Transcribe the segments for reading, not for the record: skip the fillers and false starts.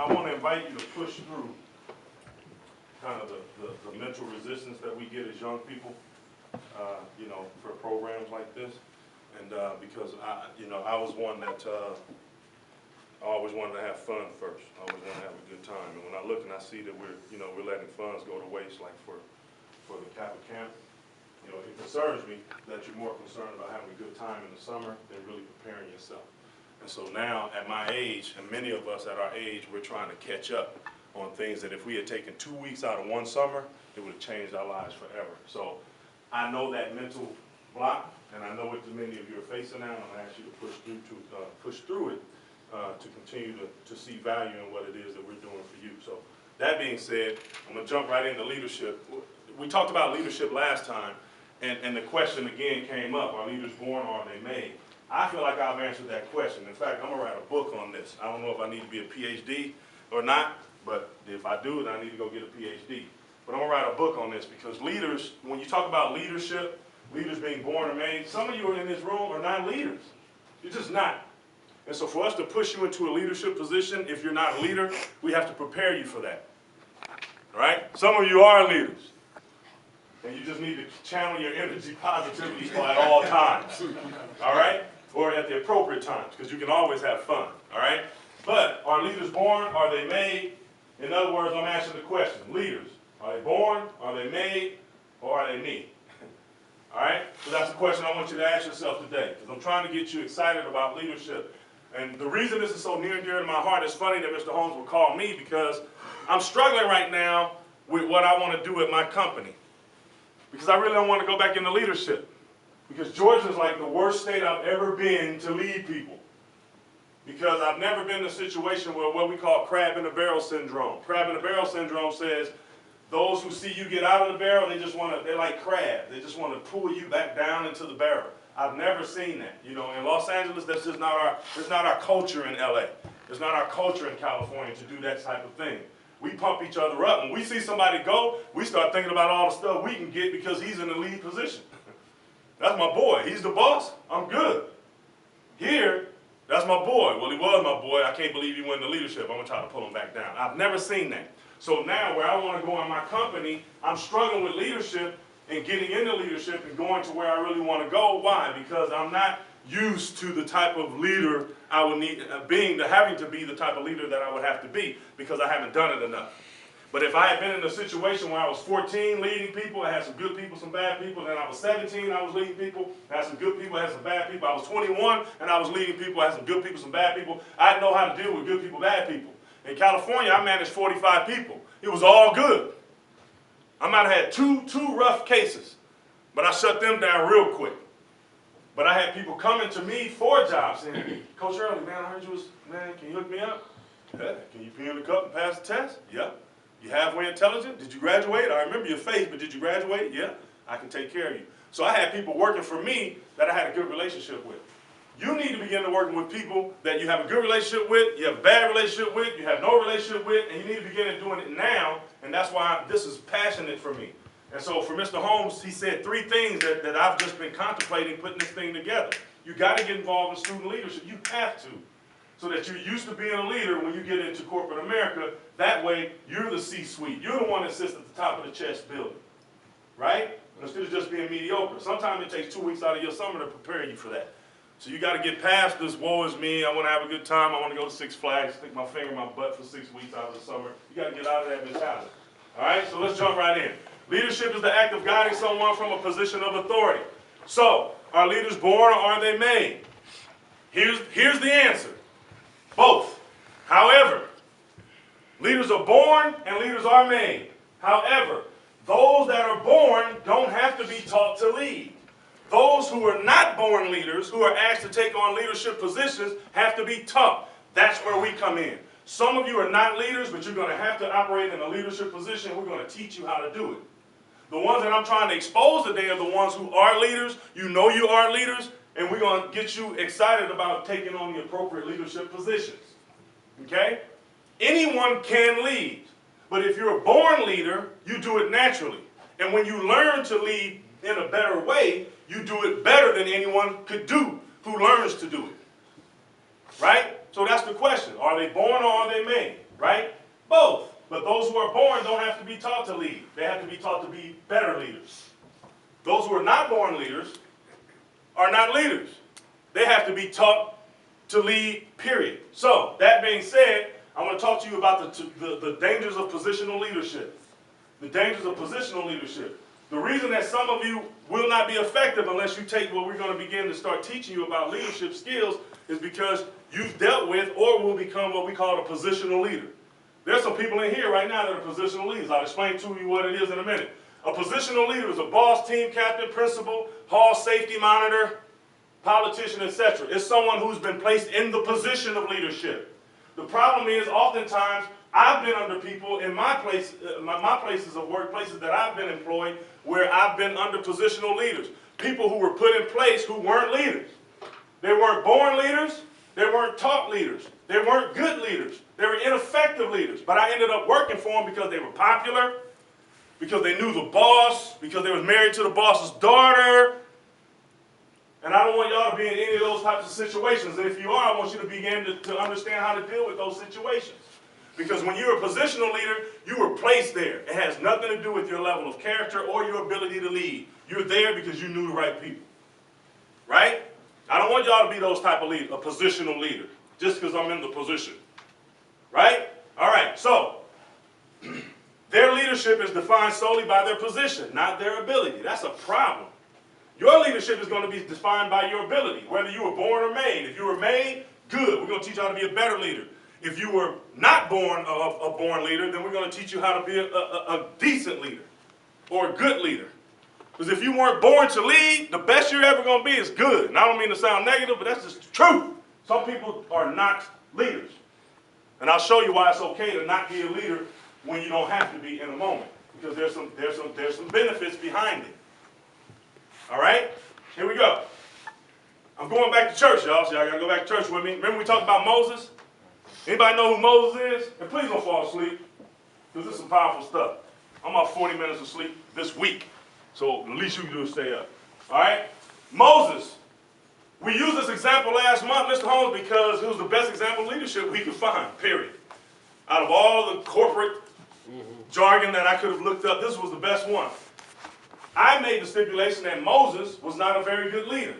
I want to invite you to push through kind of the mental resistance that we get as young people, you know, for programs like this. And because I was one that I always wanted to have fun first. I always want to have a good time. And when I look and I see that we're letting funds go to waste, like for the Kappa camp, you know, it concerns me that you're more concerned about having a good time in the summer than really preparing yourself. And so now, at my age, and many of us at our age, we're trying to catch up on things that if we had taken 2 weeks out of one summer, it would have changed our lives forever. So I know that mental block, and I know what many of you are facing now, and I'm going to ask you to push through it to continue to see value in what it is that we're doing for you. So that being said, I'm going to jump right into leadership. We talked about leadership last time, and the question again came up, are leaders born or are they made? I feel like I've answered that question. In fact, I'm going to write a book on this. I don't know if I need to be a PhD or not, but if I do, then I need to go get a PhD. But I'm going to write a book on this because leaders, when you talk about leadership, leaders being born or made, some of you are in this room are not leaders. You're just not. And so for us to push you into a leadership position, if you're not a leader, we have to prepare you for that. All right? Some of you are leaders. And you just need to channel your energy positively at all times. All right? Or at the appropriate times, because you can always have fun. All right? But are leaders born? Are they made? In other words, I'm asking the question. Leaders, are they born? Are they made? Or are they me? All right? So that's the question I want you to ask yourself today, because I'm trying to get you excited about leadership. And the reason this is so near and dear to my heart, it's funny that Mr. Holmes will call me, because I'm struggling right now with what I want to do at my company. Because I really don't want to go back into leadership. Because Georgia is like the worst state I've ever been to lead people. Because I've never been in a situation where what we call crab in a barrel syndrome. Crab in a barrel syndrome says those who see you get out of the barrel, they're like crabs. They just want to pull you back down into the barrel. I've never seen that. You know, in Los Angeles, that's just it's not our culture in LA. It's not our culture in California to do that type of thing. We pump each other up. When we see somebody go, we start thinking about all the stuff we can get because he's in the lead position. That's my boy. He's the boss. I'm good. Here, that's my boy. Well, he was my boy. I can't believe he went into leadership. I'm going to try to pull him back down. I've never seen that. So now where I want to go in my company, I'm struggling with leadership and getting into leadership and going to where I really want to go. Why? Because I'm not used to the type of leader I would need, having to be the type of leader that I would have to be because I haven't done it enough. But if I had been in a situation where I was 14 leading people, I had some good people, some bad people, then I was 17, I was leading people, I had some good people, I had some bad people, I was 21 and I was leading people, I had some good people, some bad people, I know how to deal with good people, bad people. In California, I managed 45 people. It was all good. I might have had two rough cases, but I shut them down real quick. But I had people coming to me for jobs saying, Coach Earley, man, I heard you can you hook me up? Yeah. Can you pee in the cup and pass the test? Yeah. You halfway intelligent? Did you graduate? I remember your face, but did you graduate? Yeah. I can take care of you. So I had people working for me that I had a good relationship with. You need to begin to working with people that you have a good relationship with, you have a bad relationship with, you have no relationship with, and you need to begin doing it now, and that's why this is passionate for me. And so for Mr. Holmes, he said 3 things that I've just been contemplating putting this thing together. You got to get involved in student leadership. You have to. So that you're used to being a leader when you get into corporate America. That way, you're the C-suite. You're the one that sits at the top of the chess building. Right? Instead of just being mediocre. Sometimes it takes 2 weeks out of your summer to prepare you for that. So you got to get past this, woe is me, I want to have a good time, I want to go to Six Flags, stick my finger in my butt for 6 weeks out of the summer. You got to get out of that mentality. All right? So let's jump right in. Leadership is the act of guiding someone from a position of authority. So, are leaders born or are they made? Here's the answer. Both. However, leaders are born and leaders are made. However, those that are born don't have to be taught to lead. Those who are not born leaders, who are asked to take on leadership positions, have to be taught. That's where we come in. Some of you are not leaders, but you're going to have to operate in a leadership position. We're going to teach you how to do it. The ones that I'm trying to expose today are the ones who are leaders. You know you are leaders, and we're going to get you excited about taking on the appropriate leadership positions. Okay? Anyone can lead, but if you're a born leader, you do it naturally. And when you learn to lead in a better way, you do it better than anyone could do who learns to do it. Right? So that's the question. Are they born or are they made? right? Both. But those who are born don't have to be taught to lead. They have to be taught to be better leaders. Those who are not born leaders are not leaders. They have to be taught to lead, period. So, that being said, I want to talk to you about the dangers of positional leadership. The dangers of positional leadership. The reason that some of you will not be effective unless you take what we're going to begin to start teaching you about leadership skills is because you've dealt with or will become what we call a positional leader. There's some people in here right now that are positional leaders. I'll explain to you what it is in a minute. A positional leader is a boss, team captain, principal, hall safety monitor, politician, etc. It's someone who's been placed in the position of leadership. The problem is oftentimes I've been under people in my place, my places of work, places that I've been employed, where I've been under positional leaders. People who were put in place who weren't leaders. They weren't born leaders. They weren't taught leaders. They weren't good leaders. They were ineffective leaders. But I ended up working for them because they were popular, because they knew the boss, because they was married to the boss's daughter. And I don't want y'all to be in any of those types of situations. And if you are, I want you to begin to understand how to deal with those situations. Because when you're a positional leader, you were placed there. It has nothing to do with your level of character or your ability to lead. You're there because you knew the right people. Right? I don't want y'all to be those type of leaders, a positional leader, just because I'm in the position. Right? All right, so their leadership is defined solely by their position, not their ability. That's a problem. Your leadership is going to be defined by your ability, whether you were born or made. If you were made, good. We're going to teach you how to be a better leader. If you were not born a born leader, then we're going to teach you how to be a decent leader or a good leader. Because if you weren't born to lead, the best you're ever going to be is good. And I don't mean to sound negative, but that's just the truth. Some people are not leaders. And I'll show you why it's okay to not be a leader when you don't have to be in a moment. Because there's some benefits behind it. All right? Here we go. I'm going back to church, y'all. So y'all got to go back to church with me. Remember we talked about Moses? Anybody know who Moses is? And please don't fall asleep, because this is some powerful stuff. I'm about 40 minutes of sleep this week. So the least you can do is stay up. All right? Moses. We used this example last month, Mr. Holmes, because it was the best example of leadership we could find, period. Out of all the corporate jargon that I could have looked up, this was the best one. I made the stipulation that Moses was not a very good leader.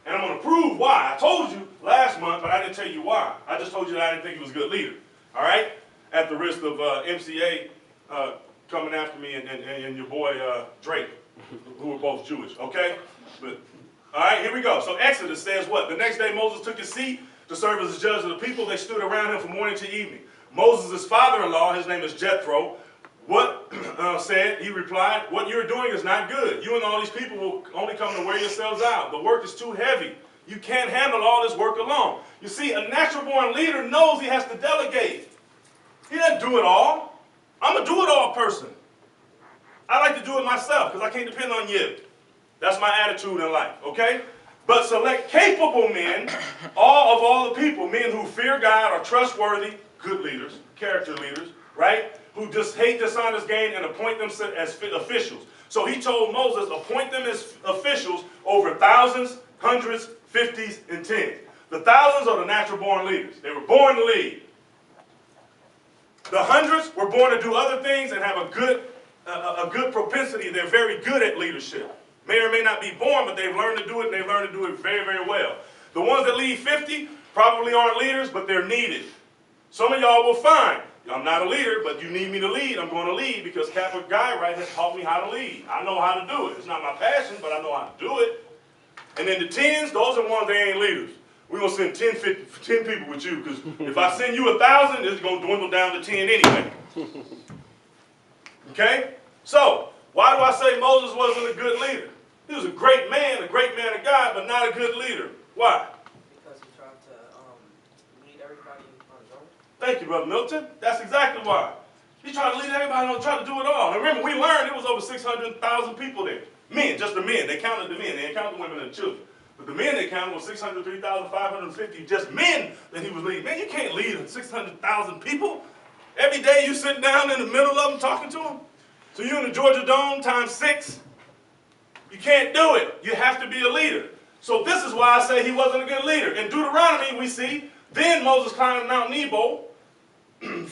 And I'm going to prove why. I told you last month, but I didn't tell you why. I just told you that I didn't think he was a good leader. All right? At the risk of MCA coming after me and your boy Drake, who were both Jewish. Okay? But, all right, here we go. So Exodus says what? The next day Moses took his seat to serve as the judge of the people. They stood around him from morning to evening. Moses' father-in-law, his name is Jethro, he replied, what you're doing is not good. You and all these people will only come to wear yourselves out. The work is too heavy. You can't handle all this work alone. You see, a natural-born leader knows he has to delegate. He doesn't do it all. I'm a do-it-all person. I like to do it myself because I can't depend on you. That's my attitude in life, okay? But select capable men, all the people, men who fear God, are trustworthy, good leaders, character leaders, right? Who just hate dishonest gain and appoint them as officials. So he told Moses, appoint them as officials over thousands, hundreds, fifties, and tens. The thousands are the natural-born leaders. They were born to lead. The hundreds were born to do other things and have a good propensity. They're very good at leadership. May or may not be born, but they've learned to do it, and they've learned to do it very, very well. The ones that lead 50 probably aren't leaders, but they're needed. Some of y'all will find, I'm not a leader, but you need me to lead. I'm going to lead because Kappa guy has taught me how to lead. I know how to do it. It's not my passion, but I know how to do it. And then the tens, those are ones that ain't leaders. We're going to send 10 people with you because if I send you 1,000, it's going to dwindle down to 10 anyway. Okay? So, why do I say Moses wasn't a good leader? He was a great man of God, but not a good leader. Why? Because he tried to lead everybody on his own. Thank you, Brother Milton. That's exactly why. He tried to lead everybody on, tried to do it all. And remember, we learned it was over 600,000 people there. Men, just the men. They counted the men. They didn't count the women and the children. But the men they counted was 603,550, just men that he was leading. Man, you can't lead 600,000 people. Every day you sitting down in the middle of them talking to them. So you're in the Georgia Dome times 6. You can't do it. You have to be a leader. So this is why I say he wasn't a good leader. In Deuteronomy, we see, then Moses climbed Mount Nebo,